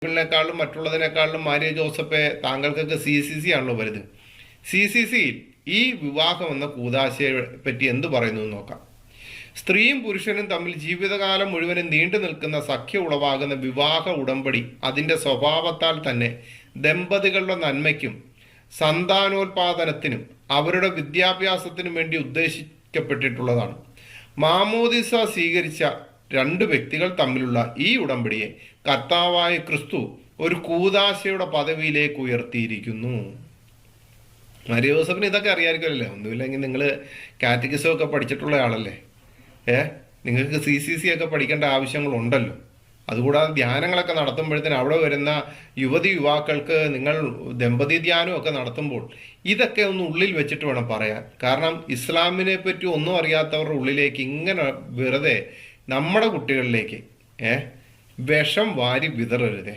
ിനെക്കാളും മറ്റുള്ളതിനേക്കാളും Maria ജോസഫെ താങ്കൾക്കൊക്കെ CCC ആണല്ലോ വരുത്. CCCയിൽ ഈ വിവാഹം എന്ന കൂദാശയെ പറ്റി എന്ത് പറയുന്നു എന്ന് നോക്കാം. സ്ത്രീയും പുരുഷനും തമ്മിൽ ജീവിതകാലം മുഴുവനും നീണ്ടു നിൽക്കുന്ന സഖ്യം ഉളവാകുന്ന വിവാഹ ഉടമ്പടി അതിൻ്റെ സ്വഭാവത്താൽ തന്നെ ദമ്പതികളുടെ നന്മയ്ക്കും സന്താനോൽപാദനത്തിനും അവരുടെ വിദ്യാഭ്യാസത്തിനും വേണ്ടി ഉദ്ദേശിക്കപ്പെട്ടിട്ടുള്ളതാണ്. മാമോദിസ സ്വീകരിച്ച രണ്ട് വ്യക്തികൾ തമ്മിലുള്ള ഈ ഉടമ്പടിയെ കർത്താവായ ക്രിസ്തു ഒരു കൂദാശയുടെ പദവിയിലേക്ക് ഉയർത്തിയിരിക്കുന്നു. മരിയ ജോസഫിന് ഇതൊക്കെ അറിയാമായിരിക്കുമല്ലേ? ഒന്നുമില്ലെങ്കിൽ നിങ്ങൾ കാറ്റഗിസം ഒക്കെ പഠിച്ചിട്ടുള്ള ആളല്ലേ. നിങ്ങൾക്ക് CCC ഒക്കെ പഠിക്കേണ്ട ആവശ്യങ്ങളുണ്ടല്ലോ. അതുകൂടാതെ ധ്യാനങ്ങളൊക്കെ നടത്തുമ്പോഴത്തേന് അവിടെ വരുന്ന യുവതി യുവാക്കൾക്ക് നിങ്ങൾ ദമ്പതി ധ്യാനമൊക്കെ നടത്തുമ്പോൾ ഇതൊക്കെ ഒന്ന് ഉള്ളിൽ വെച്ചിട്ട് വേണം പറയാൻ. കാരണം ഇസ്ലാമിനെ പറ്റി ഒന്നും അറിയാത്തവരുടെ ഉള്ളിലേക്ക് ഇങ്ങനെ വെറുതെ നമ്മുടെ കുട്ടികളിലേക്ക് വിഷം വാരി വിതറരുതേ.